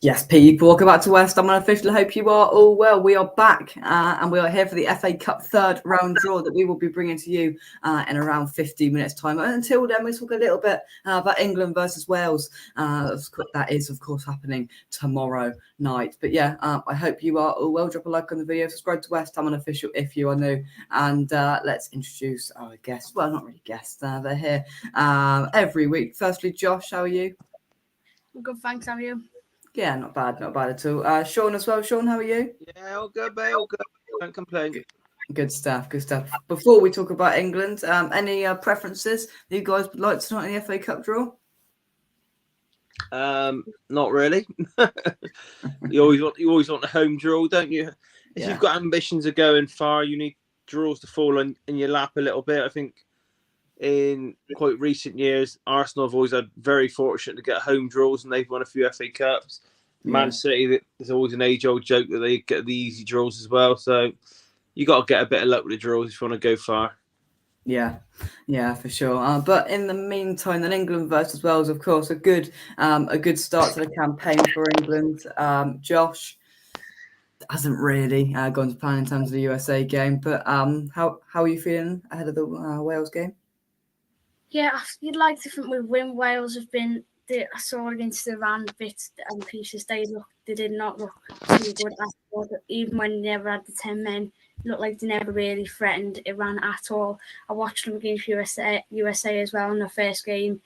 Yes, people, welcome back to West Ham Unofficial. I hope you are all well. We are back and we are here for the FA Cup third round draw that we will be bringing to you in around 15 minutes time. And until then, we'll talk a little bit about England versus Wales. That is, of course, happening tomorrow night. But yeah, I hope you are all well. Drop a like on the video, subscribe to West Ham Unofficial if you are new. And let's introduce our guests. Well, not really guests, they're here every week. Firstly, Josh, how are you? I'm good, thanks. How are you? Yeah, not bad at all. Sean as well. Sean, how are you? Yeah, all good, mate. All good. Don't complain. Good stuff. Before we talk about England, any preferences that you guys would like tonight in the FA Cup draw? Not really. You always want a home draw, don't you? If you've got ambitions of going far, you need draws to fall in your lap a little bit. I think in quite recent years, Arsenal have always had very fortunate to get home draws, and they've won a few FA Cups. Man City, there's always an age-old joke that they get the easy draws as well. So you got to get a bit of luck with the draws if you want to go far. Yeah, for sure. But in the meantime, then England versus Wales, of course, a good start to the campaign for England. Josh hasn't really gone to plan in terms of the USA game, but how are you feeling ahead of the Wales game? Yeah, you'd like to think we win. Wales have been. I saw against Iran bits and pieces. They did not look too good at all. Even when they never had the 10 men, it looked like they never really threatened Iran at all. I watched them against USA as well in the first game.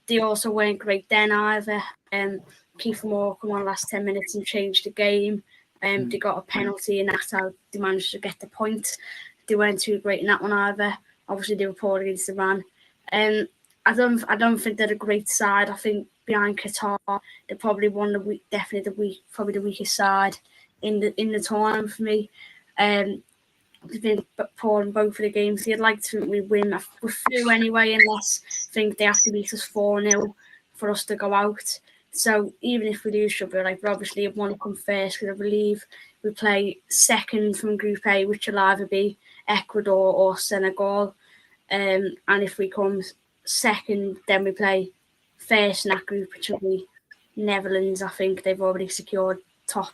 They also weren't great then either. Kiefer Moore come on last 10 minutes and changed the game. They got a penalty and that's how they managed to get the point. They weren't too great in that one either. Obviously, they were poor against Iran. I don't think they're a great side. I think behind Qatar, they're probably probably the weakest side in the tournament for me. They've been poor in both of the games. You'd like to think we win. We're through anyway, unless I think they have to beat us 4-0 for us to go out. So even if we do struggle, we obviously want to come first because I believe we play second from Group A, which will either be Ecuador or Senegal. And if we come second, then we play first in that group, which will be Netherlands. I think they've already secured top.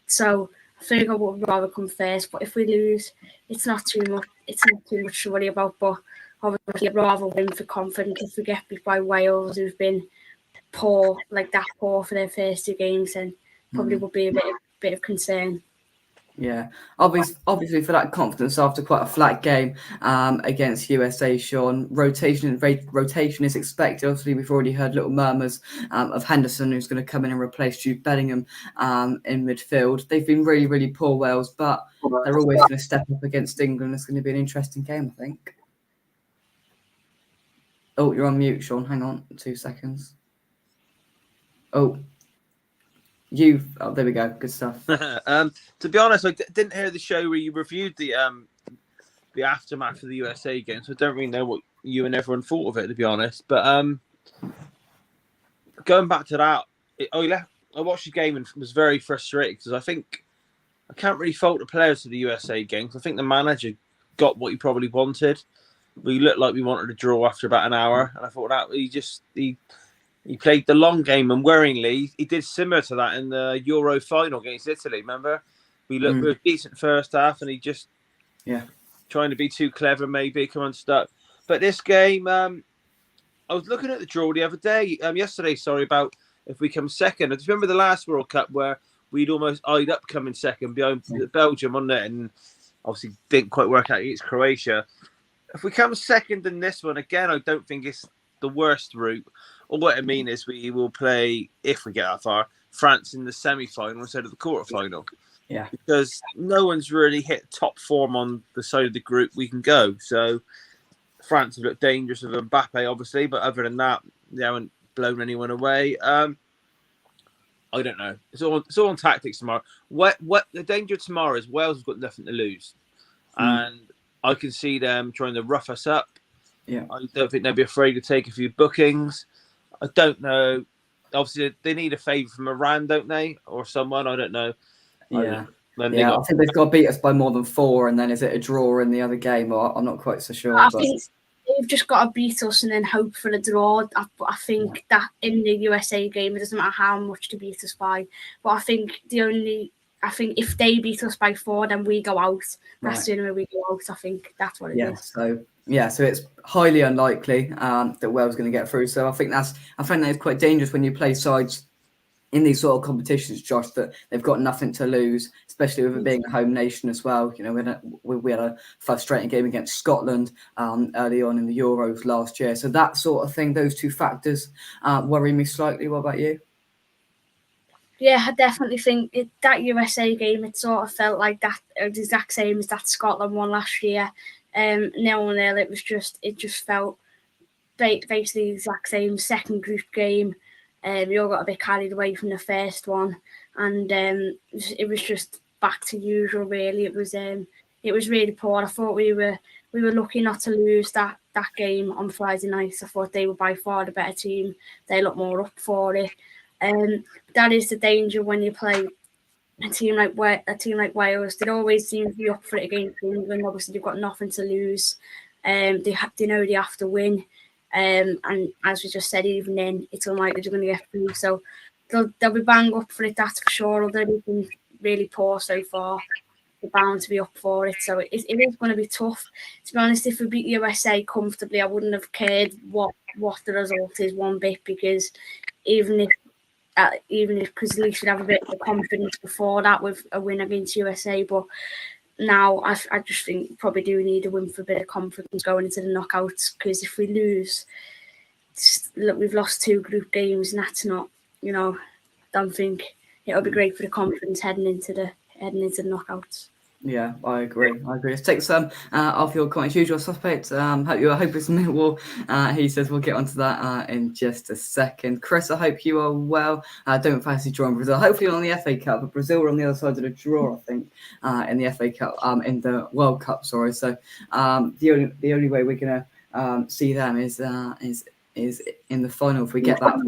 So I think I would rather come first. But if we lose, it's not too much to worry about. But obviously, I'd rather win for confidence. If we get beat by Wales, who've been poor for their first two games, then probably would be a bit of concern. Yeah, obviously for that confidence after quite a flat game against USA, Sean, rotation is expected. Obviously, we've already heard little murmurs of Henderson, who's going to come in and replace Jude Bellingham in midfield. They've been really, really poor, Wales, but they're always going to step up against England. It's going to be an interesting game, I think. Oh, you're on mute, Sean. Hang on 2 seconds. Oh. There we go. Good stuff. To be honest, I didn't hear the show where you reviewed the aftermath of the USA game, so I don't really know what you and everyone thought of it, to be honest. But going back to that, I watched the game and was very frustrated because I think I can't really fault the players of the USA game. I think the manager got what he probably wanted. We looked like we wanted to draw after about an hour, and I thought that he played the long game, and worryingly, he did similar to that in the Euro final against Italy. Remember, we were decent first half, and he just trying to be too clever, maybe come unstuck. But this game, I was looking at the draw the other day, yesterday. About if we come second. I just remember the last World Cup where we'd almost eyed up coming second behind Belgium on it, and obviously didn't quite work out against Croatia. If we come second in this one again, I don't think it's the worst route. Or what I mean is we will play, if we get that far, France in the semi-final instead of the quarter-final. Yeah. Because no one's really hit top form on the side of the group we can go. So France have looked dangerous with Mbappe, obviously, but other than that, they haven't blown anyone away. I don't know. It's all on tactics tomorrow. What the danger tomorrow is Wales have got nothing to lose. And I can see them trying to rough us up. Yeah. I don't think they'll be afraid to take a few bookings. I don't know. Obviously, they need a favour from Iran, don't they? Or someone, I don't know. Yeah. I think they've got to beat us by more than 4, and then is it a draw in the other game? Or I'm not quite so sure. I think they've just got to beat us and then hope for a draw. I think that in the USA game, it doesn't matter how much to beat us by. But I think if they beat us by 4, then we go out. That's the only way we go out. I think that's what it is. So it's highly unlikely that Wales going to get through. So I think that's quite dangerous when you play sides in these sort of competitions, Josh, that they've got nothing to lose, especially with it being a home nation as well. You know, we had a frustrating game against Scotland early on in the Euros last year. So that sort of thing, those two factors worry me slightly. What about you? Yeah, I definitely think that USA game, it sort of felt like that, the exact same as that Scotland one last year. 0-0, it just felt basically the exact same second group game. We all got a bit carried away from the first one, and it was just back to usual. Really, it was really poor. I thought we were lucky not to lose that game on Friday night. I thought they were by far the better team. They looked more up for it. That is the danger when you play a team like Wales. They always seem to be up for it against England. Obviously, they've got nothing to lose. They know they have to win. And as we just said, even then, it's unlikely they're going to get through. So they'll be bang up for it, that's for sure. Although they've been really poor so far, they're bound to be up for it. So it is going to be tough. To be honest, if we beat USA comfortably, I wouldn't have cared what the result is one bit, because even if because at least we'd have a bit of confidence before that with a win against USA. But now I just think we probably do need a win for a bit of confidence going into the knockouts, because if we lose, look, we've lost 2 group games, and that's not, I don't think it'll be great for the confidence heading into the knockouts. Yeah, I agree. Let's take some off your comments. Usual suspect. Hope it's Millwall. He says we'll get onto that in just a second. Chris, I hope you are well. Don't fancy drawing Brazil. Hopefully on the FA Cup, but Brazil are on the other side of the draw, I think, in the FA Cup, in the World Cup. Sorry. So the only way we're gonna see them is in the final if we get that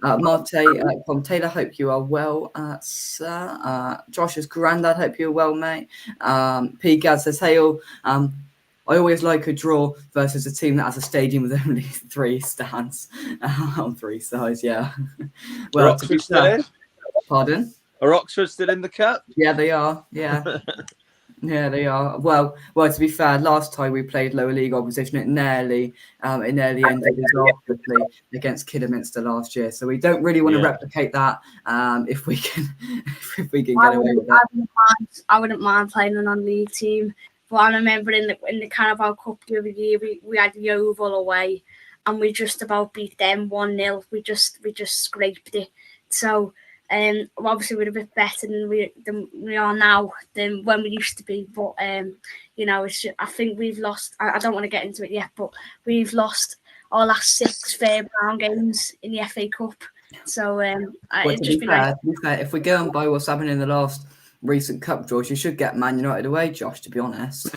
far. Marte from Taylor, hope you are well, sir. Josh's granddad, hope you're well, mate. P. Gad says, hey all, I always like a draw versus a team that has a stadium with only 3 stands on 3 sides. Yeah. Well, are Oxford still in? Pardon? Are Oxford still in the cup? Yeah, they are. Yeah. Yeah, they are. Well, to be fair, last time we played lower league opposition, it nearly ended disastrously against Kidderminster last year. So we don't really want to replicate that if we can get away with it. I wouldn't mind playing a non-league team. But I remember in the Carabao Cup the other year, we had Yeovil away, and we just about beat them 1-0. We just scraped it. So. Obviously we're a bit better than we are now than when we used to be, but it's just, I think we've lost. I don't want to get into it yet, but we've lost our last 6 fair ground games in the FA Cup. So to be fair, if we go and by what's happened in the last recent cup draws, you should get Man United away, Josh. To be honest,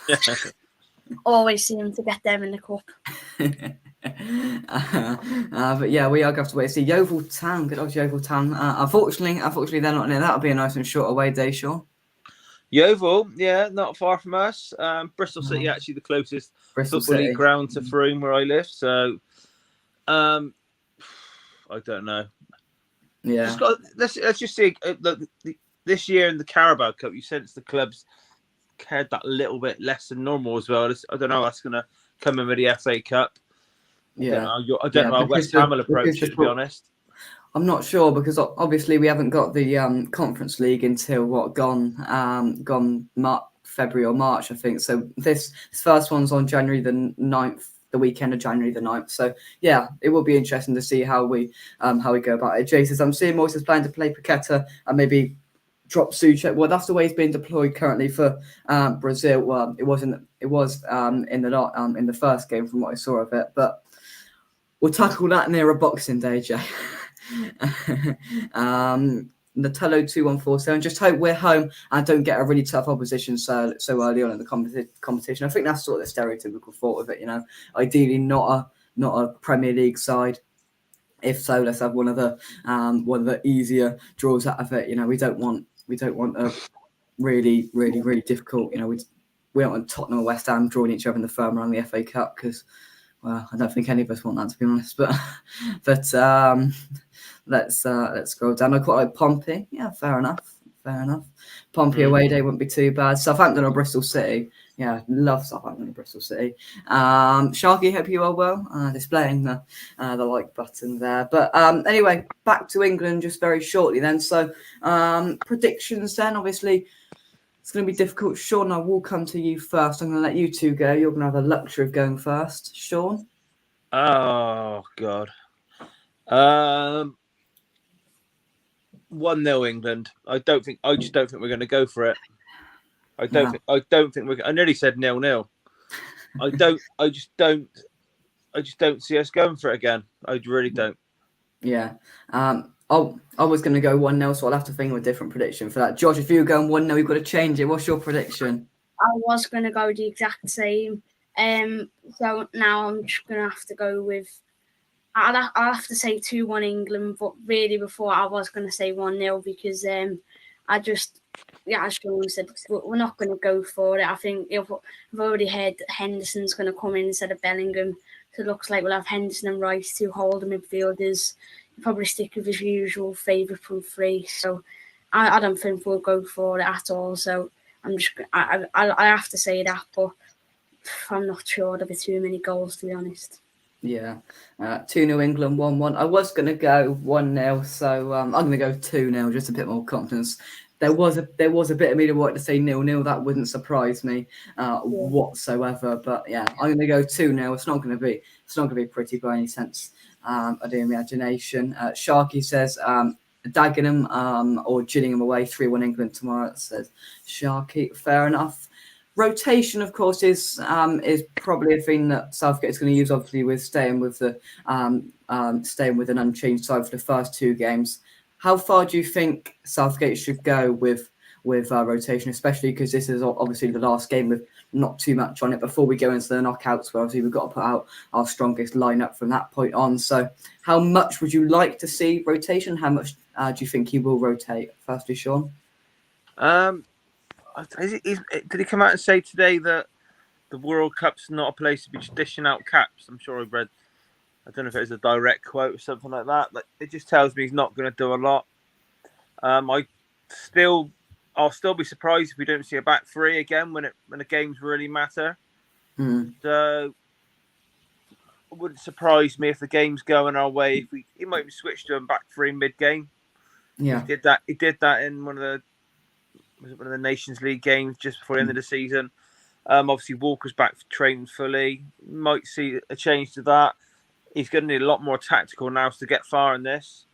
always seem to get them in the cup. But yeah, we are going to have to wait to see Yeovil Town. Good old Yeovil Town. Unfortunately, they're not in it. That'll be a nice and short away day, Sean. Yeovil, yeah, not far from us. Bristol City, actually the closest football league ground to Frome, where I live. So, I don't know. Yeah. Let's just see. This year in the Carabao Cup, you sense the clubs cared that little bit less than normal as well. I don't know how that's going to come in with the FA Cup. Yeah, I don't know how West Ham will approach it, to be honest. I'm not sure, because obviously we haven't got the Conference League until gone February or March, I think. So this first one's on January the 9th, the weekend of January the 9th. So yeah, it will be interesting to see how we go about it. Jay says, I'm seeing Moises planning to play Paqueta and maybe drop Souček. Well, that's the way he's being deployed currently for Brazil. Well, it was in the first game from what I saw of it, but we'll tackle that near a Boxing Day, Jay. Natello 2147. Just hope we're home and don't get a really tough opposition so early on in the competition. I think that's sort of the stereotypical thought of it. Ideally not a Premier League side. If so, let's have one of the easier draws out of it. We don't want a really, really, really difficult. We don't want Tottenham or West Ham drawing each other in the firm round of the FA Cup, because Well, I don't think any of us want that, to be honest. But let's scroll down. I quite like Pompey. Yeah, fair enough. Pompey away day wouldn't be too bad. Southampton or Bristol City. Yeah, love Southampton or Bristol City. Sharky, hope you are well. Displaying the like button there. But anyway, back to England just very shortly then. So predictions then, obviously. It's going to be difficult. Sean, I will come to you first. I'm going to let you two go. You're going to have the luxury of going first. Sean? Oh, God. 1-0 England. I just don't think we're going to go for it. I don't think we're. I nearly said 0-0. I just don't see us going for it again. I really don't. Yeah. I was going to go 1-0, so I'll have to think of a different prediction for that. Josh, if you were going 1-0, you've got to change it. What's your prediction? I was going to go the exact same. So now I'm just going to have to go with... I'll have to say 2-1 England, but really before I was going to say 1-0 because as Sean said, we're not going to go for it. I think I've already heard Henderson's going to come in instead of Bellingham. So it looks like we'll have Henderson and Rice to hold the midfielders. Probably stick with his usual favourite from three. So I don't think we'll go for it at all. So I have to say that, but I'm not sure there'll be too many goals, to be honest. Yeah, 2-0 England, 1-1. I was going to go 1-0, so I'm going to go 2-0, just a bit more confidence. There was a bit of me that wanted to say 0-0. That wouldn't surprise me whatsoever. But yeah, I'm going to go 2-0. It's not going to be pretty by any sense of the imagination. Sharky says Dagenham or Gillingham away, 3-1 England tomorrow. That says Sharky. Fair enough. Rotation, of course, is probably a thing that Southgate is going to use. Obviously, with staying with an unchanged side for the first two games. How far do you think Southgate should go with rotation, especially because this is obviously the last game with not too much on it before we go into the knockouts, where obviously we've got to put out our strongest lineup from that point on. So how much would you like to see rotation? How much do you think he will rotate? Firstly, Sean? Did he come out and say today that the World Cup's not a place to be dishing out caps? I'm sure I read. I don't know if it was a direct quote or something like that. Like, it just tells me he's not going to do a lot. I'll still be surprised if we don't see a back three again when the games really matter. So it wouldn't surprise me if the game's going our way. He might even switch to a back three mid game. Yeah, he did that in one of the Nations League games just before the end of the season. Obviously Walker's back training fully. Might see a change to that. He's going to need a lot more tactical now to get far in this.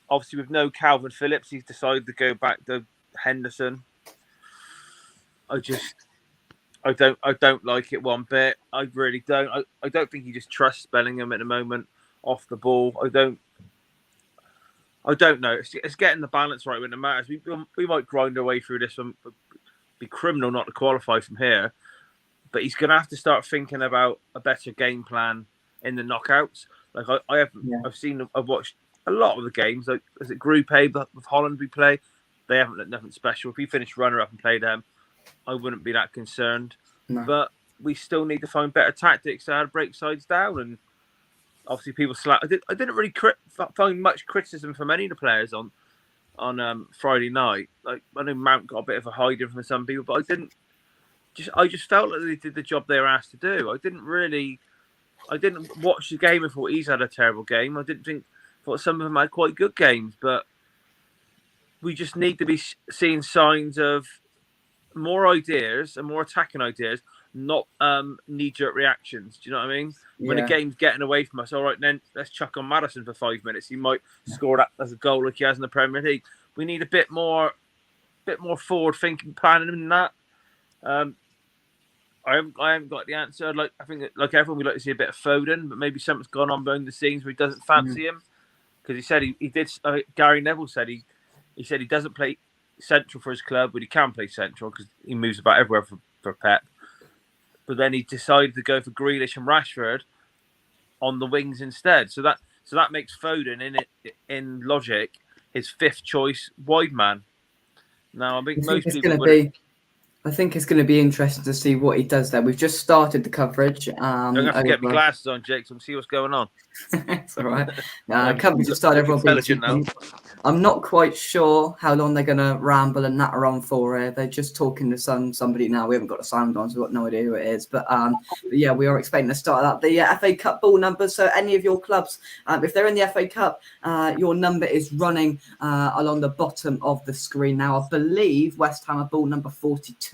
Obviously, with no Calvin Phillips, he's decided to go back to Henderson. I don't like it one bit. I really don't. I don't think he just trusts Bellingham at the moment off the ball. I don't know. It's getting the balance right when it matters. We might grind our way through this one. It'd be criminal not to qualify from here. But he's going to have to start thinking about a better game plan in the knockouts. Like I've watched a lot of the games. Like, is it Group A with Holland we play? They haven't done nothing special. If we finish runner-up and play them, I wouldn't be that concerned. No. But we still need to find better tactics to how to break sides down. And obviously, people I didn't really find much criticism from any of the players on Friday night. Like, I know Mount got a bit of a hiding from some people, but I just felt like they did the job they were asked to do. I didn't watch the game and thought he's had a terrible game. I thought some of them had quite good games, but we just need to be seeing signs of more ideas and more attacking ideas, not knee-jerk reactions. Do you know what I mean? Yeah. When the game's getting away from us, all right, then let's chuck on Maddison for 5 minutes. He might score that as a goal like he has in the Premier League. We need a bit more forward-thinking planning than that. I haven't got the answer. I think like everyone, we like to see a bit of Foden, but maybe something's gone on behind the scenes where he doesn't fancy him, because he said he did. Gary Neville said he said he doesn't play central for his club, but he can play central because he moves about everywhere for Pep. But then he decided to go for Grealish and Rashford on the wings instead. So that makes Foden in logic his fifth choice wide man. Now I think most people would. I think it's going to be interesting to see what he does there. We've just started the coverage. I'm going to have to get my glasses on, Jake, and see what's going on. It's all right. Coverage has started. Everyone intelligent now. I'm not quite sure how long they're going to ramble and natter on for here. They're just talking to somebody now. We haven't got the sound on, so we've got no idea who it is. But yeah, we are expecting to start that. The FA Cup ball numbers. So any of your clubs, if they're in the FA Cup, your number is running along the bottom of the screen now. I believe West Ham are ball number 42.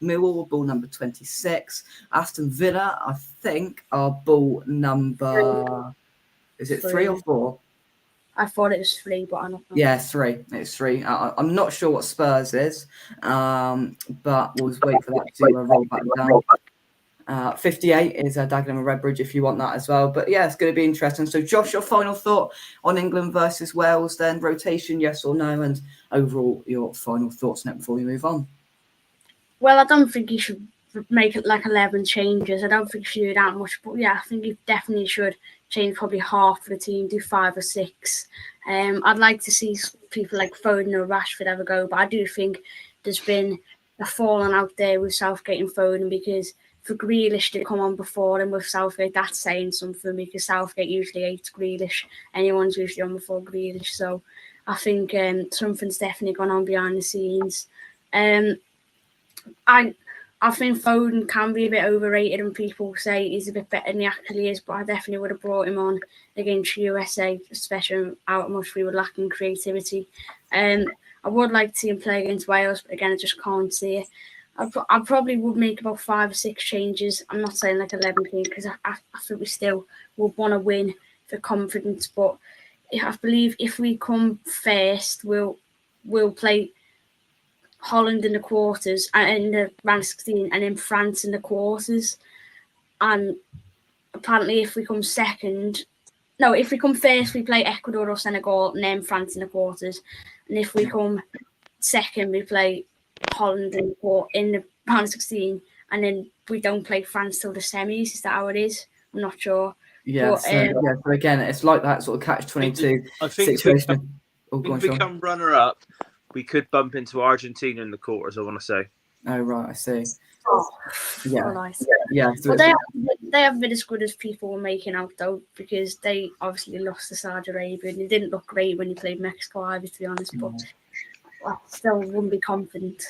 Millwall ball number 26. Aston Villa, I think, are ball number... Is it 3 or 4? I thought it was 3, but I'm not. Yeah, 3. It's 3. I'm not sure what Spurs is, but we'll just wait for that to roll back down. 58 is Dagenham and Redbridge if you want that as well. But yeah, it's going to be interesting. So, Josh, your final thought on England versus Wales, then rotation, yes or no, and overall your final thoughts on it before we move on. Well, I don't think you should make it like 11 changes. I don't think you should do that much. But yeah, I think you definitely should change probably half of the team, do 5 or 6. I'd like to see people like Foden or Rashford have a go, but I do think there's been a falling out there with Southgate and Foden, because for Grealish to come on before and with Southgate, that's saying something, because Southgate usually hates Grealish. Anyone's usually on before Grealish. So I think something's definitely gone on behind the scenes. I think Foden can be a bit overrated, and people say he's a bit better than he actually is, but I definitely would have brought him on against USA, especially how much we were lacking creativity. I would like to see him play against Wales, but again, I just can't see it. I probably would make about 5 or 6 changes. I'm not saying like 11 things, because I think we still would want to win for confidence, but I believe if we come first, we'll play Holland in the quarters and in the round of 16, and then France in the quarters. And apparently if we come first, we play Ecuador or Senegal, and then France in the quarters. And if we come second, we play Holland in the round of 16, and then we don't play France till the semis. Is that how it is? I'm not sure. Yeah, but, so again, it's like that sort of catch-22 I think situation. If we become runner-up, we could bump into Argentina in the quarters, I want to say. Oh, right, I see. Yeah. Nice. Yeah. But they haven't been as good as people were making out, though, because they obviously lost to Saudi Arabia, and they didn't look great when you played Mexico either, to be honest, but I still wouldn't be confident.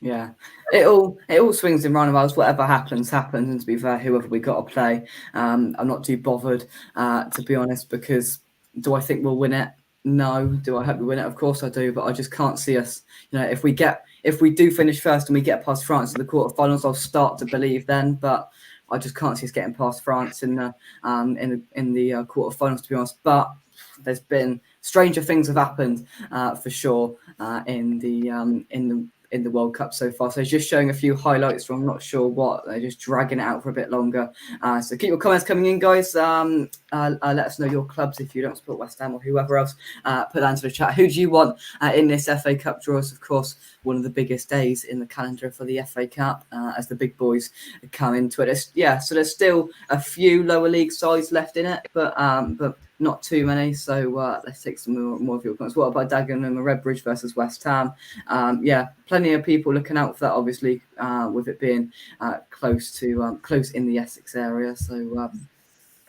Yeah, it all swings and roundabouts. Whatever happens. And to be fair, whoever we got to play, I'm not too bothered, to be honest, because do I think we'll win it? No. Do I hope we win it? Of course I do, but I just can't see us. If we do finish first and we get past France in the quarterfinals, I'll start to believe then. But I just can't see us getting past France in the quarterfinals, to be honest. But there's been stranger things have happened for sure in the World Cup so far. So just showing a few highlights from not sure what. They're just dragging it out for a bit longer. So keep your comments coming in, guys. Let us know your clubs if you don't support West Ham or whoever else. Put that into the chat. Who do you want in this FA Cup draw? It's, of course, one of the biggest days in the calendar for the FA Cup as the big boys come into it. So there's still a few lower league sides left in it, but not too many. So let's take some more of your comments. What about Dagenham and Redbridge versus West Ham? Plenty of people looking out for that, obviously, with it being close in the Essex area. So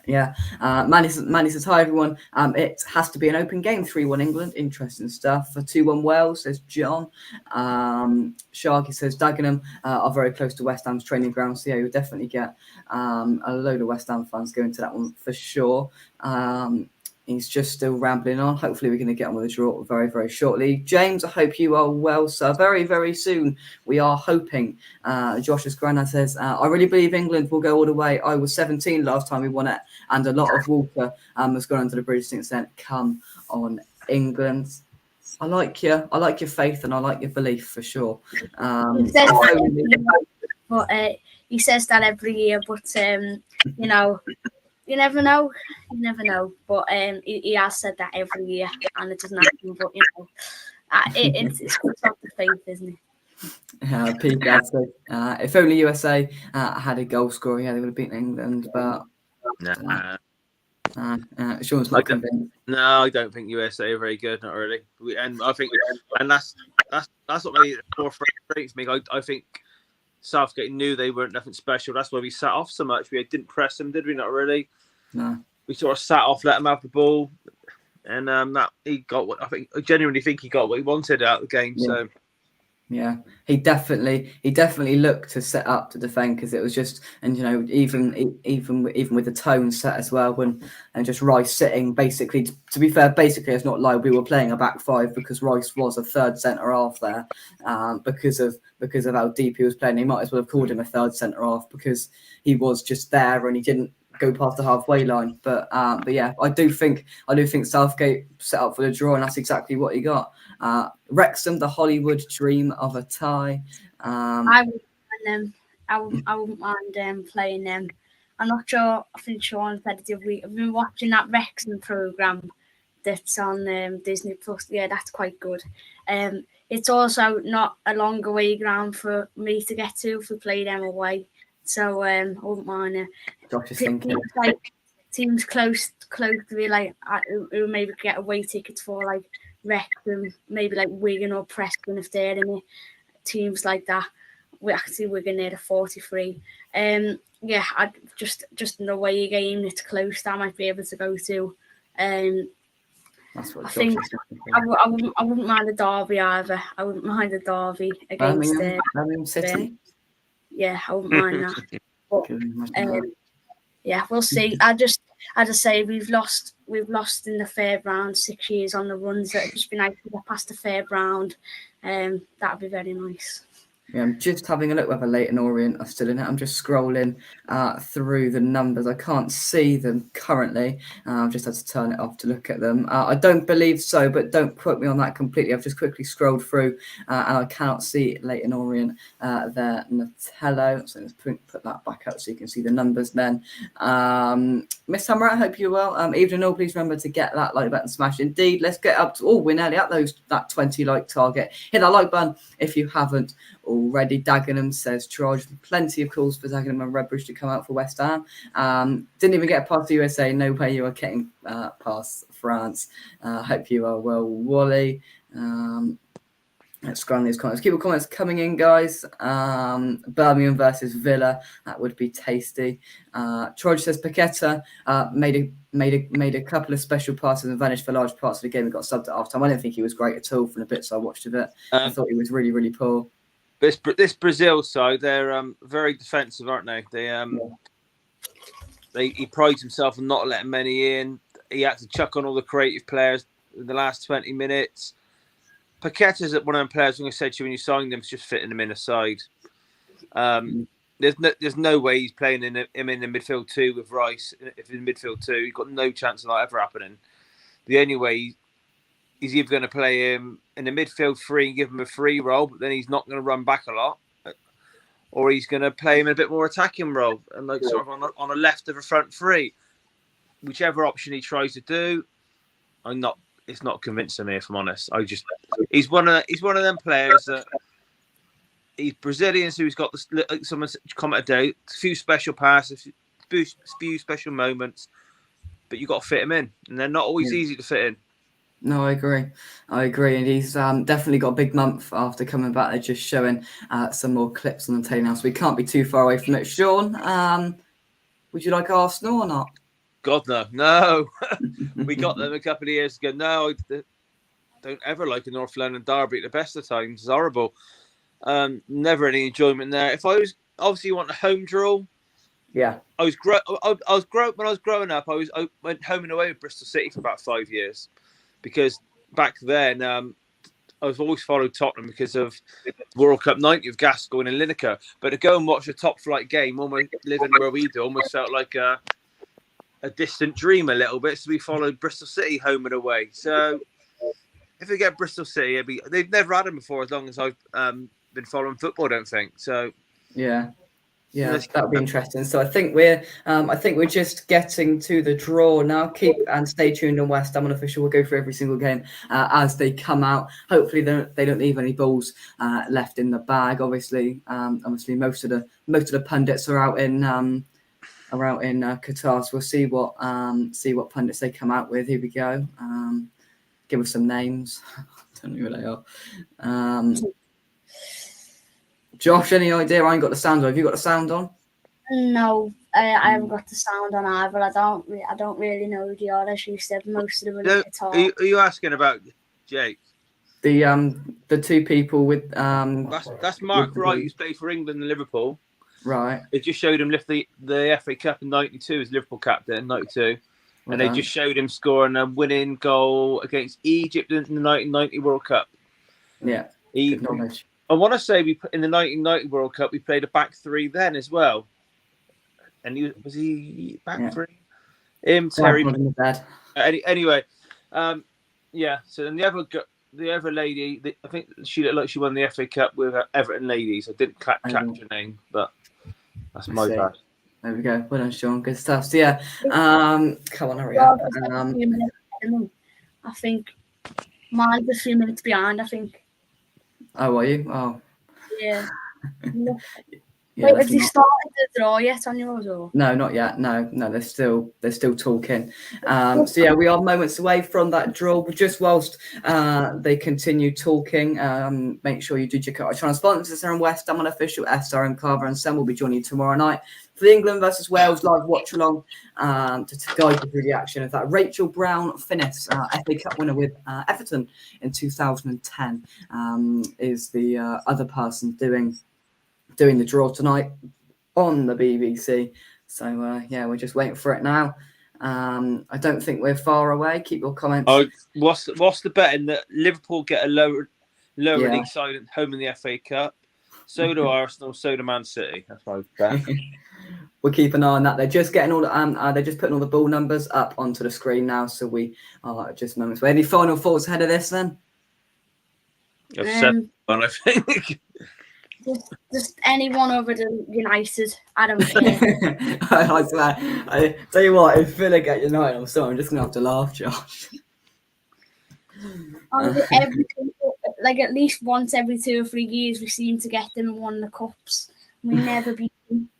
Manny says, hi everyone. It has to be an open game. 3-1 England. Interesting stuff. For 2-1 Wales, says John. Sharky says Dagenham are very close to West Ham's training ground. So yeah, you'll definitely get a load of West Ham fans going to that one for sure. He's just still rambling on. Hopefully we're going to get on with the draw very, very shortly. James, I hope you are well, sir. Very, very soon, we are hoping. Josh's granddad says, I really believe England will go all the way. I was 17 last time we won it, and a lot of water has gone under the bridge since then. Come on, England. I like your faith and I like your belief for sure. He says that every year, but you never know. But he has said that every year, and it doesn't happen. But it's good to have the faith, isn't it? Pete Dad said, if only USA had a goal scorer, they would have beaten England. But Sean's not convinced. No, I don't think USA are very good. Not really. I think, and that's what made it more frustrating for me. I think Southgate knew they weren't nothing special. That's why we sat off so much. We didn't press them, did we? Not really. No. We sort of sat off, let them have the ball, and that he got what I genuinely think he got what he wanted out of the game. Yeah. So. Yeah, he definitely looked to set up to defend, because it was just, and even with the tone set as well, and just Rice sitting basically. To be fair, basically it's not like we were playing a back five, because Rice was a third centre half there, because of how deep he was playing. He might as well have called him a third centre half, because he was just there and he didn't go past the halfway line. But yeah, I do think Southgate set up for the draw, and that's exactly what he got. Wrexham, the Hollywood dream of a tie. I wouldn't mind them. I wouldn't mind playing them. I'm not sure. I think Sean said it the other week. I've been watching that Wrexham programme that's on Disney Plus. Yeah, that's quite good. It's also not a long away ground for me to get to if we play them away. So I wouldn't mind it. Josh is thinking. Teams close to be like who maybe get away tickets for, like Wrexham, maybe like Wigan or Preston if they're in it. Teams like that. Wigan near the 43. Yeah, I just in the way game that's close that I might be able to go to. That's what I think I wouldn't mind a derby either. I wouldn't mind a derby against Birmingham City. Yeah, I wouldn't mind that. But, yeah, we'll see. I just say we've lost in the third round 6 years on the runs. That it'd just be nice to get past the third round. That'd be very nice. Yeah, I'm just having a look whether Leyton Orient are still in it. I'm just scrolling through the numbers. I can't see them currently. I've just had to turn it off to look at them. I don't believe so, but don't quote me on that completely. I've just quickly scrolled through and I cannot see Leyton Orient there. Natello. So let's put that back up so you can see the numbers then. Miss Hammer, I hope you're well. Evening all, please remember to get that like button smash. Indeed, let's get up to, we're nearly at that 20 like target. Hit that like button if you haven't already. Dagenham says charge. Plenty of calls for Dagenham and Redbridge to come out for West Ham. Didn't even get past the USA. No way you are getting past France. Hope you are well, Wally. Let's scroll on these comments. Keep the comments coming in, guys. Birmingham versus Villa. That would be tasty. Troy says Paqueta made a couple of special passes and vanished for large parts of the game and got subbed at half-time. I didn't think he was great at all from the bits I watched of it. I thought he was really, really poor. This Brazil side, they're very defensive, aren't they? He prides himself on not letting many in. He had to chuck on all the creative players in the last 20 minutes. Paqueta's one of them players, I'm going to say to you when you signed him, is just fitting him in a side. There's no way he's playing him in the midfield two with Rice. If in midfield two, you've got no chance of that ever happening. The only way he's either going to play him in the midfield three and give him a free role, but then he's not going to run back a lot, or he's going to play him in a bit more attacking role and like sort of on a left of a front three. Whichever option he tries to do, it's not convincing me, if I'm honest. He's one of them players that he's Brazilian, so he's got someone commented out, a few special passes, a few special moments, but you got to fit him in, and they're not always easy to fit in. No, I agree, and he's definitely got a big month after coming back. They're just showing some more clips on the telly now, so we can't be too far away from it. Sean, would you like Arsenal or not? God, no. We got them a couple of years ago. No, I don't ever like a North London derby at the best of times. It's horrible. Never any enjoyment there. If I was obviously you want a home draw. Yeah. When I was growing up, I went home and away with Bristol City for about 5 years, because back then I've always followed Tottenham because of World Cup 90 of Gascoigne and Lineker. But to go and watch a top flight game, almost living where we do, almost felt like a distant dream a little bit. So we followed Bristol City home and away. So if we get Bristol City, they've never had them before as long as I've been following football, I don't think. So yeah, that'll be interesting. So I think we're just getting to the draw now. Keep and stay tuned on West Ham Unofficial. We'll go through every single game as they come out. Hopefully they don't leave any balls left in the bag. Obviously most of the pundits are out in Qatar, so we'll see what pundits they come out with. Here we go. Give us some names. I don't know who they are. Josh, any idea? I ain't got the sound on. Have you got the sound on? No, I haven't got the sound on either. I don't really know who they are. As you said, most of them are No, guitar. are you asking about Jake? The two people with That's Mark Wright, who's played for England and Liverpool. right. They just showed him lift the FA Cup in '92 as Liverpool captain in '92, and they just showed him scoring a winning goal against Egypt in the 1990 World Cup. Yeah, good knowledge. I want to say in the 1990 World Cup we played a back three then as well, and was he back three? Terry. In the bed. Anyway, yeah. So then the other lady, I think she looked like she won the FA Cup with Everton ladies. I didn't catch her name, but that's my bad. There we go. Well done, Sean. Good stuff. So yeah, come on, hurry up. I think mine's a few minutes behind. I think. Oh, are you? Oh, yeah. yeah. Wait, have you started the draw yet on yours? Or? No, not yet. No, they're still talking. So yeah, we are moments away from that draw. But just whilst they continue talking, make sure you do check out our channel sponsors and West Ham Unofficial, SRM Carver and Sam will be joining you tomorrow night for the England versus Wales live watch along to guide you through the action of that Rachel Brown Finnis, FA Cup winner with Everton in 2010, is the other person doing the draw tonight on the BBC. So yeah, we're just waiting for it now. I don't think we're far away. Keep your comments. Oh, what's the betting that Liverpool get a lower league side at home in the FA Cup? So do Arsenal. So do Man City. That's my bet. We'll keep an eye on that. They're just getting all the they're just putting all the ball numbers up onto the screen now. So we are just moments away. Any final thoughts ahead of this then? I've said one, I think. Just anyone over the United. I don't care. I swear. I tell you what, if Villa get United, I'm sorry, I'm just gonna have to laugh, Josh. Like at least once every 2 or 3 years, we seem to get them and won the cups. We never beat them.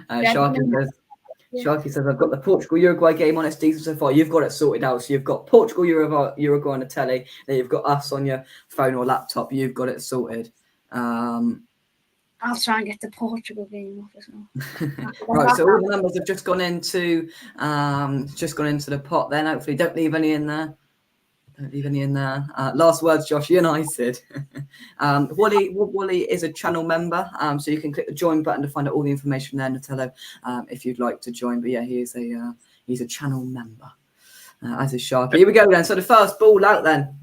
Sharky says, I've got the Portugal-Uruguay game on. It's decent so far. You've got it sorted out. So you've got Portugal-Uruguay on the telly. Then you've got us on your phone or laptop. You've got it sorted. I'll try and get the Portugal game off as well. Right, so all the numbers have just gone into the pot then. Hopefully don't leave any in there. Last words, Josh. United. Wally is a channel member, so you can click the join button to find out all the information there, Natello, if you'd like to join. But yeah, he's a channel member, as is Sharky. Here we go then. So the first ball out then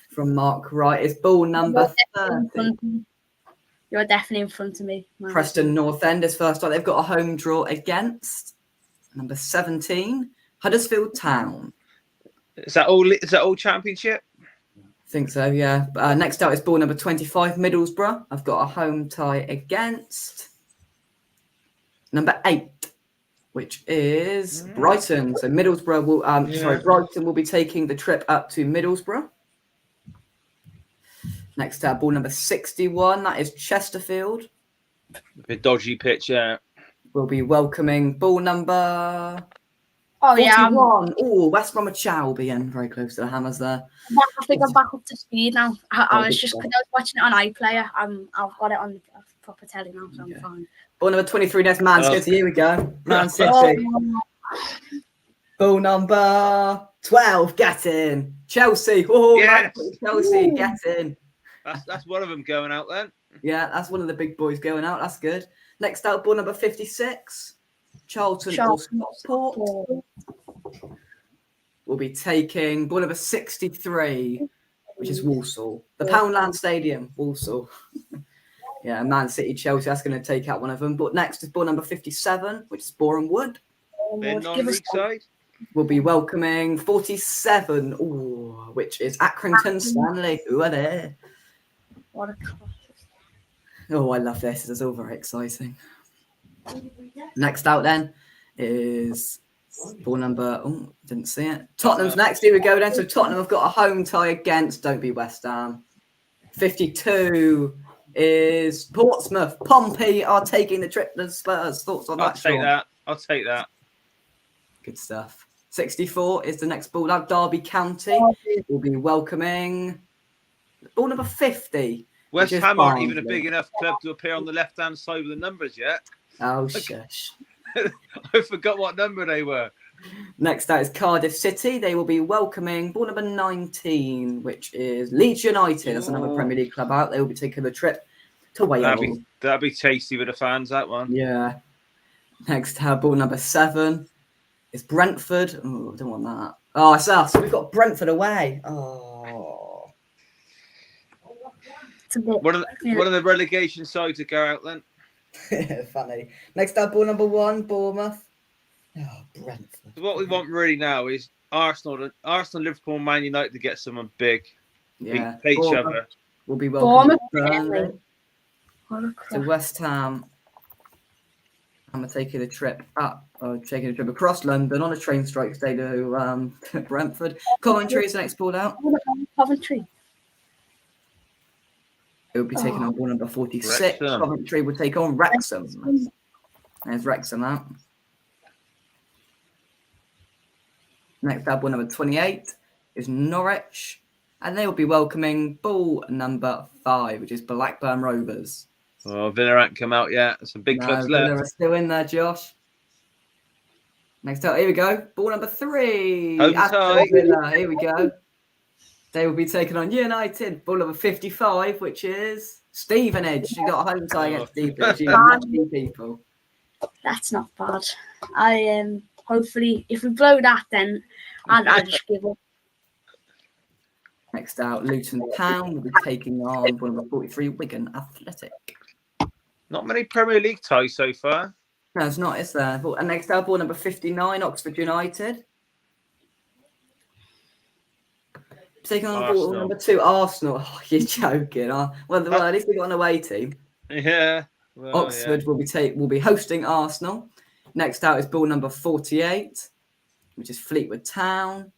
from Mark Wright is ball number 30. You're definitely in front of me. Man. Preston North End is first up. They've got a home draw against number 17, Huddersfield Town. Is that all championship? I think so, yeah. Next out is ball number 25, Middlesbrough. I've got a home tie against number 8, which is Brighton. So Middlesbrough will, Brighton will be taking the trip up to Middlesbrough. Next out, ball number 61. That is Chesterfield. A bit dodgy pitch, yeah. We'll be welcoming ball number 41. Yeah. West Bromwich Albion will be in very close to the Hammers there. I think I'm back up to speed now. I was just because I was watching it on iPlayer. I've got it on the proper telly now, so I'm fine. Ball number 23, next Man City. Here we go. Man City. Ball number 12, get in. Chelsea. Oh, yes. Chelsea, get in. That's one of them going out then. Yeah, that's one of the big boys going out. That's good. Next out, ball number 56. Charlton or Stockport. We'll be taking ball number 63, which is Walsall. The Poundland Stadium, Walsall. Yeah, Man City, Chelsea, that's going to take out one of them. But next is ball number 57, which is Boreham Wood. Side. We'll be welcoming 47, which is Accrington Stanley. Who are there? What a class. Oh, I love this. This is all very exciting. Next out then is ball number, didn't see it. Tottenham's next. Here we go then. So Tottenham have got a home tie against, don't be West Ham. 52 is Portsmouth. Pompey are taking the trip to Spurs. Thoughts on that? I'll take that. Good stuff. 64 is the next ball out. Derby County will be welcoming ball number 50. West is Ham aren't even a Barnsley. big enough club to appear on the left-hand side of the numbers yet. Oh, shush. I forgot what number they were. Next out is Cardiff City. They will be welcoming ball number 19, which is Leeds United. That's another Ooh. Premier League club out. They will be taking a trip to Wales. That'd be tasty with the fans, that one. Yeah. Next out, ball number 7 is Brentford. Oh, I don't want that. Oh, it's us. We've got Brentford away. Oh. It's a bit, One of the relegation sides that go out then. Funny. Next out, ball number 1, Bournemouth. Oh, Brentford. So what we want really now is Arsenal, Liverpool, Man United to get someone big. Yeah. Play each Bournemouth other. will be welcoming Bournemouth, Burnley what a to crap. West Ham. I'm taking a trip across London on a train strike stay to Brentford. Coventry is the next ball out. Coventry. It will be taken on ball number 46. Wrexham. Coventry will take on Wrexham. There's Wrexham out. Next up, ball number 28 is Norwich. And they will be welcoming ball number 5, which is Blackburn Rovers. Oh, Villa ain't come out yet. Some big clubs Villa left. are still in there, Josh. Next up, here we go. Ball number 3. Home Aston tie. Villa. Here we go. They will be taking on United. Ball number 55, which is Stevenage. You got a home tie against Stevenage. You lucky people. That's not bad. I hopefully if we blow that, then I'll just give up. Next out, Luton Town will be taking on ball number 43, Wigan Athletic. Not many Premier League ties so far. No, it's not, is there? And next out, ball number 59, Oxford United. Taking on ball Arsenal. number 2, Arsenal. Oh, you're joking. Well, at least we got an away team. Yeah. Well, Oxford will be hosting Arsenal. Next out is ball number 48, which is Fleetwood Town.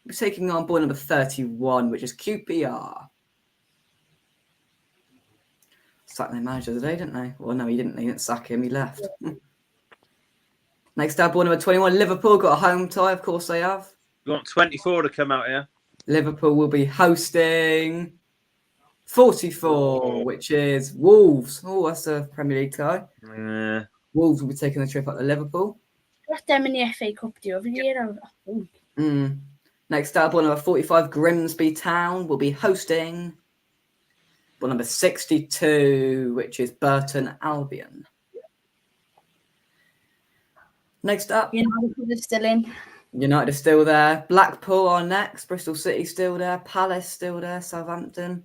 We're taking on ball number 31, which is QPR. Sacked their manager today, didn't they? Well, no, he didn't. They didn't sack him. He left. Next out, ball number 21, Liverpool got a home tie. Of course they have. You want 24 to come out here? Liverpool will be hosting 44, which is Wolves. Oh, that's a Premier League tie. Yeah. Wolves will be taking the trip up to Liverpool. Got them in the FA Cup the other year. I think. Next up, ball number 45, Grimsby Town will be hosting ball number 62, which is Burton Albion. Next up, United is still in. United are still there. Blackpool are next. Bristol City still there. Palace still there. Southampton.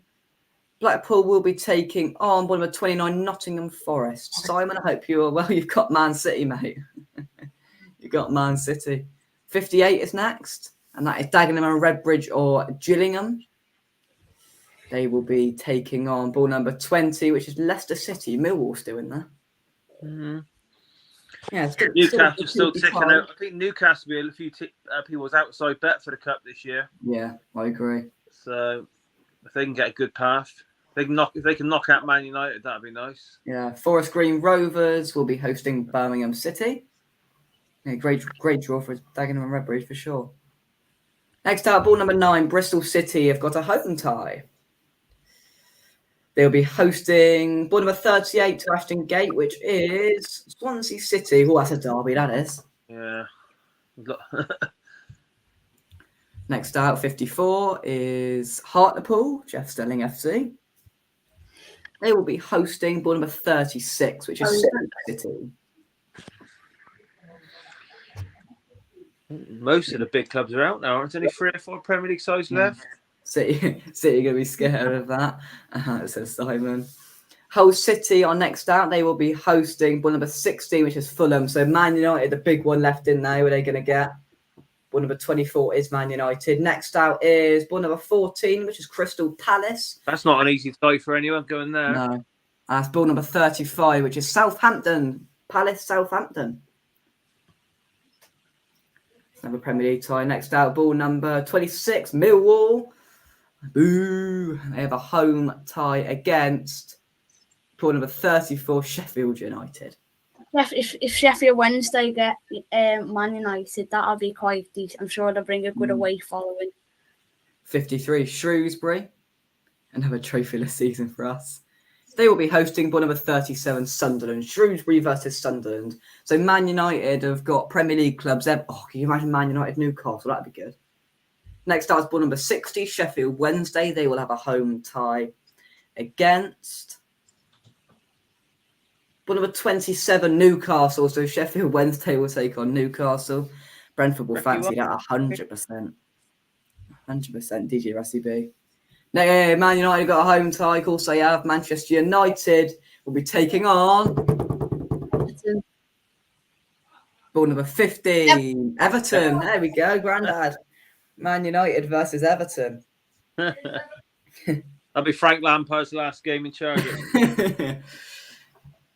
Blackpool will be taking on ball number 29, Nottingham Forest. Simon, I hope you are well. You've got Man City, mate. You've got Man City. 58 is next. And that is Dagenham and Redbridge or Gillingham. They will be taking on ball number 20, which is Leicester City. Millwall still in there. Mm-hmm. Yeah, Newcastle still ticking out. I think Newcastle will be a few people's outside bet for the cup this year. Yeah, I agree. So if they can get a good path, if they can knock out Man United, that'd be nice. Yeah, Forest Green Rovers will be hosting Birmingham City. Yeah, great draw for Dagenham and Redbridge for sure. Next out, ball number 9, Bristol City have got a home tie. They'll be hosting ball number 38 to Ashton Gate, which is Swansea City. Oh, that's a derby, that is. Yeah. Next out, 54 is Hartlepool, Jeff Stelling FC. They will be hosting ball number 36, which is Stoke City. Most of the big clubs are out now. Aren't there only 3 or 4 Premier League sides left? City going to be scared of that, says Simon. Hull City are next out. They will be hosting ball number 16, which is Fulham. So Man United, the big one left in there. Who are they going to get? Ball number 24 is Man United. Next out is ball number 14, which is Crystal Palace. That's not an easy tie for anyone going there. No. That's ball number 35, which is Southampton. Palace, Southampton. Another Premier League tie. Next out, ball number 26, Millwall. Boo. They have a home tie against ball number 34, Sheffield United. If Sheffield Wednesday get Man United, that'll be quite decent. I'm sure they'll bring a good away following. 53, Shrewsbury Another trophyless season for us. They will be hosting number 37 Sunderland, Shrewsbury versus Sunderland. So Man United have got Premier League clubs. Can you imagine Man United Newcastle? That'd be good. Next up is ball number 60 Sheffield Wednesday. They will have a home tie against ball number 27 Newcastle. So Sheffield Wednesday will take on Newcastle. Brentford will fancy that 100%. 100% DJ Rassi B. No, Man United got a home tie. Of course, they have. Manchester United will be taking on ball number 15, Everton. There we go, Grandad. Man United versus Everton. That'll be Frank Lampard's last game in charge.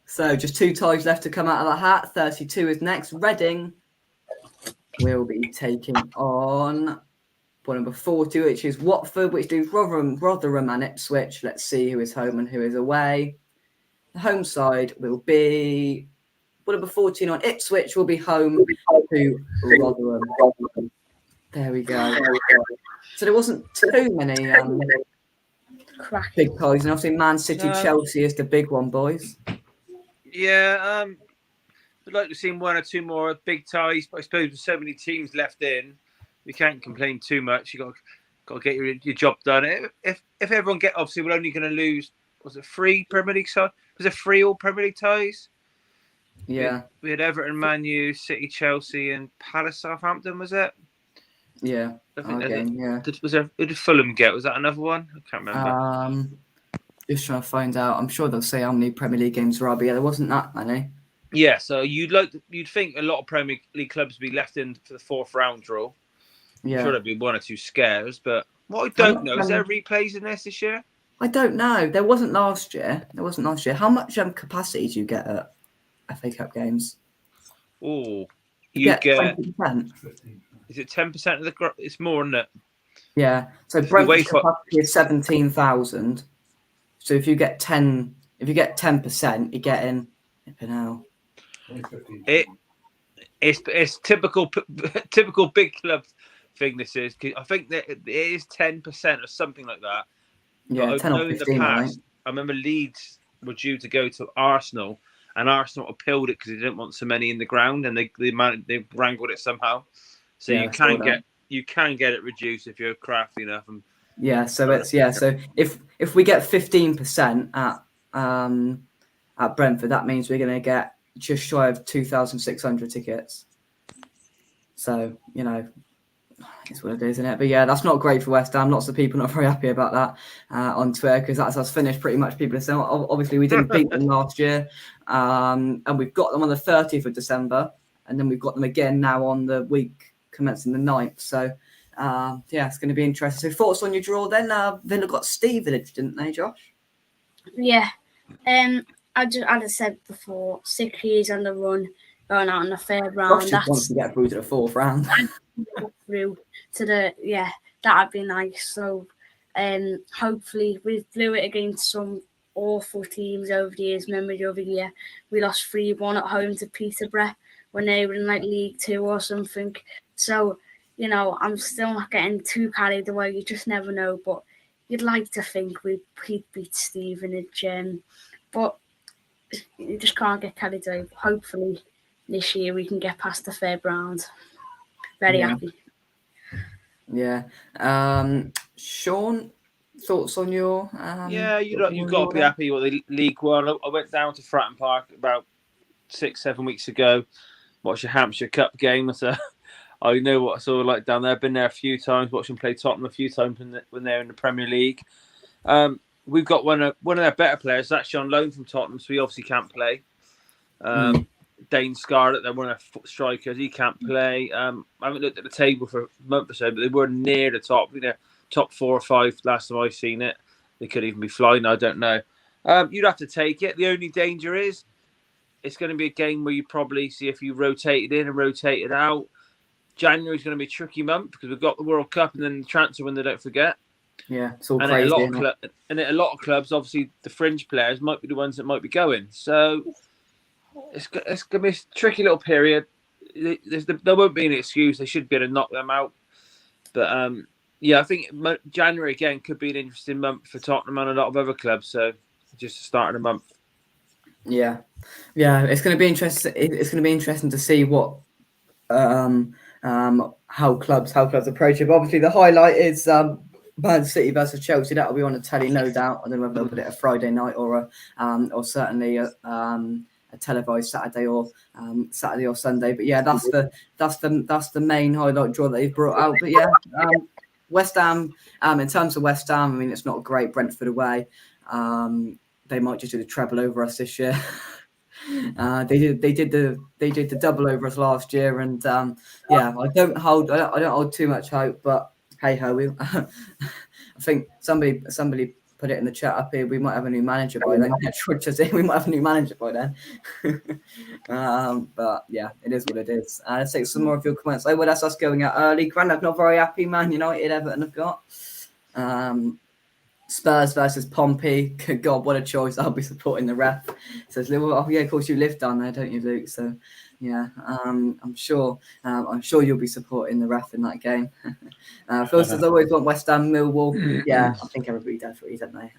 So, just 2 ties left to come out of the hat. 32 is next. Reading will be taking on ball number 40, which is Watford, which do Rotherham and Ipswich. Let's see who is home and who is away. The home side will be ball number 14 on Ipswich will be home to Rotherham. There we go. So there wasn't too many big ties, and obviously Man City, Chelsea is the big one, boys. Yeah, I'd like to see 1 or 2 more big ties, but I suppose with so many teams left in, we can't complain too much. You got to get your job done. If everyone obviously we're only going to lose. Was it 3 Premier League ties? Was it 3 all Premier League ties? Yeah, we had Everton, Man U, City, Chelsea, and Palace, Southampton. Was it? Yeah. I think Who did Fulham get? Was that another one? I can't remember. Just trying to find out. I'm sure they'll say how many Premier League games there are, but yeah, there wasn't that many. Yeah, so you'd think a lot of Premier League clubs would be left in for the 4th round draw. Yeah. I'm sure there'd be 1 or 2 scares, but what I don't know is there replays in this year? I don't know. There wasn't last year. How much capacity do you get at FA Cup games? Oh, you get 20%. Is it 10% of the? It's more than it. Yeah. So Brentford's capacity is 17,000. So if you get 10%, you're getting. It's typical big club thing. This is. I think that it is 10% or something like that. Yeah, 10 or 15. I remember Leeds were due to go to Arsenal, and Arsenal appealed it because they didn't want so many in the ground, and they wrangled it somehow. So you can get it reduced if you're crafty enough. So if we get 15% at Brentford, that means we're going to get just shy of 2,600 tickets. So it's what it is, isn't it? But yeah, that's not great for West Ham. Lots of people not very happy about that on Twitter because that's us finished. Pretty much, people are saying obviously we didn't beat them last year, and we've got them on the 30th of December, and then we've got them again now on the week commencing the 9th. So it's going to be interesting. So thoughts on your draw then? Villa got Stevenage, didn't they, Josh? Yeah. As I said before, 6 years on the run, going out in the 3rd round. Josh wants to get through to the 4th round. Through to that'd be nice. So hopefully we blew it against some awful teams over the years. Remember the other year we lost 3-1 at home to Peterborough when they were in League 2 or something. So I'm still not getting too carried away. You just never know, but you'd like to think we'd beat Stevenage, but you just can't get carried away. Hopefully this year we can get past the 3rd round. Very happy. Yeah. Sean, thoughts on your? You've got to be happy with the League One. I went down to Fratton Park about 6-7 weeks ago. Watched a Hampshire Cup game. So I know what I saw like down there. I've been there a few times. Watched them play Tottenham a few times when they're in the Premier League. We've got one of their better players actually on loan from Tottenham, so he obviously can't play. Dane Scarlett, they're one of their strikers. He can't play. I haven't looked at the table for a month or so, but they were near the top. Top 4 or 5 last time I've seen it. They could even be flying. I don't know. You'd have to take it. The only danger is it's going to be a game where you probably see if you rotate it in and rotate it out. January is going to be a tricky month because we've got the World Cup and then the transfer window. Don't forget. Yeah, it's all crazy. A lot of clubs, obviously, the fringe players might be the ones that might be going. So. It's going to be a tricky little period. There won't be any excuse. They should be able to knock them out. But Yeah, I think January again could be an interesting month for Tottenham and a lot of other clubs. So just the start of the month. Yeah, it's going to be interesting. It's going to be interesting to see what how clubs approach it. But obviously, the highlight is Man City versus Chelsea. That will be on the telly, no doubt. I don't know whether they'll put it a Friday night or certainly a televised Saturday or Sunday. But yeah, that's the main highlight draw that they've brought out. But yeah, West Ham. In terms of West Ham, I mean, it's not great. Brentford away. They might just do the treble over us this year. They did the double over us last year, and yeah, I don't hold too much hope, but hey ho, I think somebody put it in the chat up here. We might have a new manager by then. We might have a new manager by then. But yeah, it is what it is. Let's take some more of your comments. Oh, well, that's us going out early. Grandad not very happy. Man United, Everton have got. Spurs versus Pompey. Good God, what a choice! I'll be supporting the ref. Says, oh yeah, of course you live down there, don't you, Luke? So yeah, I'm sure you'll be supporting the ref in that game. Phil says, always want West Ham, Millwall. Yeah, I think everybody definitely, don't they?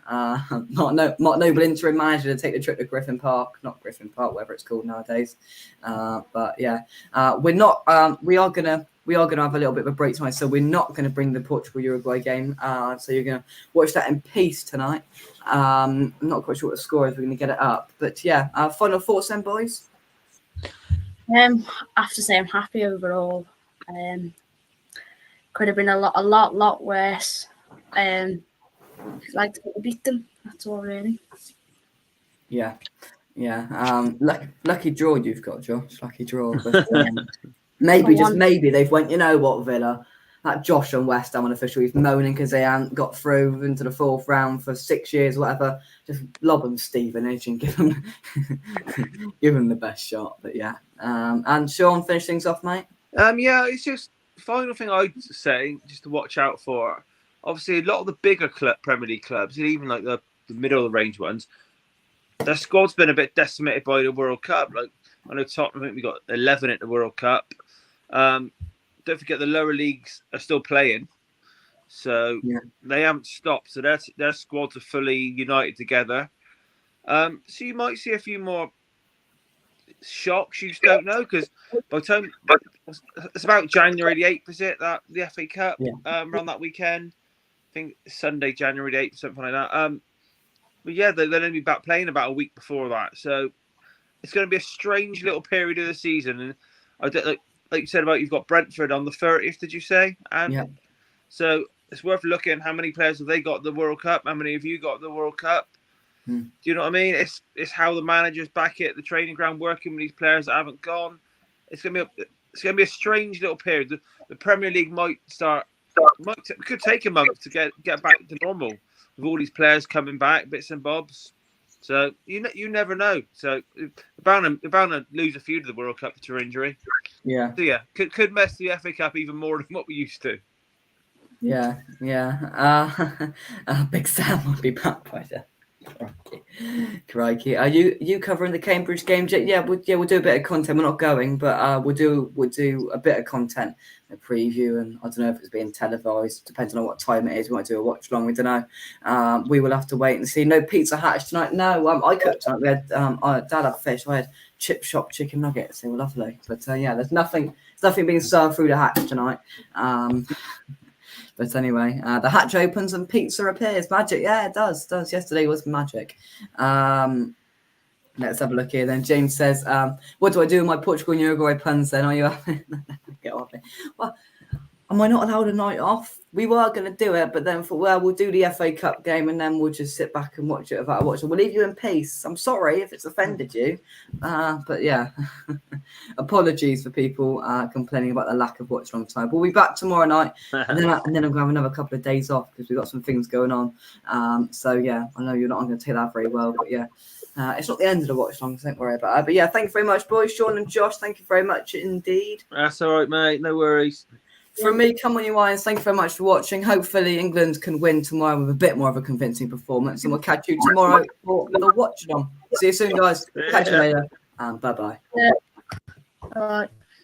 Mark Noble interim manager to take the trip to Griffin Park, not Griffin Park, whatever it's called nowadays. But yeah, we are gonna have a little bit of a break tonight, so we're not going to bring the Portugal-Uruguay game. So you're going to watch that in peace tonight. I'm not quite sure what the score is. We're going to get it up, but yeah. Final thoughts, then, boys. I have to say I'm happy overall. Could have been a lot worse. Like to beat them. That's all, really. Yeah. Lucky draw you've got, Josh. Lucky draw. But, maybe they've went, you know what, Villa, that Josh and West Ham unofficial, he's moaning because they haven't got through into the fourth round for 6 years, whatever. Just lob them Stevenage and give them the best shot. But yeah, and Sean, finish things off, mate. Yeah, it's just final thing I'd say, just to watch out for. Obviously, a lot of the bigger Premier League clubs, and even like the middle of the range ones, their squad's been a bit decimated by the World Cup. Like I know Tottenham, I think we got 11 at the World Cup. Don't forget the lower leagues are still playing, so they haven't stopped. So their squads are fully united together. So you might see a few more shocks. You just don't know, because by the time it's about January the 8th, is it, that the FA Cup around that weekend? I think Sunday, January the 8th, something like that. But yeah, they're going to be back playing about a week before that. So it's going to be a strange little period of the season. And I don't, like you said about, you've got Brentford on the 30th, did you say? And so it's worth looking how many players have they got at the World Cup? How many have you got at the World Cup? Do you know what I mean? It's how the manager's back at the training ground working with these players that haven't gone. It's gonna be a strange little period. The Premier League could take a month to get back to normal with all these players coming back, bits and bobs. So you never know. So they're bound to lose a few to the World Cup to injury. Yeah. So yeah, could mess the FA Cup even more than what we used to. Yeah. Big Sam will be back by then. Crikey. Are you covering the Cambridge game? Yeah, we'll do a bit of content. We're not going, but we'll do a bit of content, a preview, and I don't know if it's being televised, depending on what time it is. We might do a watch along. We don't know. We will have to wait and see. No Pizza Hut tonight. No, I cooked tonight. We had Dad had fish. I had chip shop chicken nuggets. They were lovely. But yeah, there's nothing being served through the hatch tonight. But anyway, the hatch opens and pizza appears. Magic. Yeah, it does. Yesterday was magic. Let's have a look here. Then James says, what do I do with my Portugal and Uruguay puns then? Are you get off it? Well, am I not allowed a night off? We were going to do it, but then we'll do the FA Cup game and then we'll just sit back and watch it. We'll leave you in peace. I'm sorry if it's offended you. But yeah, apologies for people complaining about the lack of watch long time. We'll be back tomorrow night and then I'm going to have another couple of days off because we've got some things going on. So yeah, I know you're not going to take that very well, but yeah. It's not the end of the watch long, so don't worry about it. But yeah, thank you very much, boys. Sean and Josh, thank you very much indeed. That's all right, mate. No worries. From me, come on, you Irons. Thank you very much for watching. Hopefully, England can win tomorrow with a bit more of a convincing performance. And we'll catch you tomorrow for the watch along. See you soon, guys. Catch you later. Bye-bye. Yeah. All right.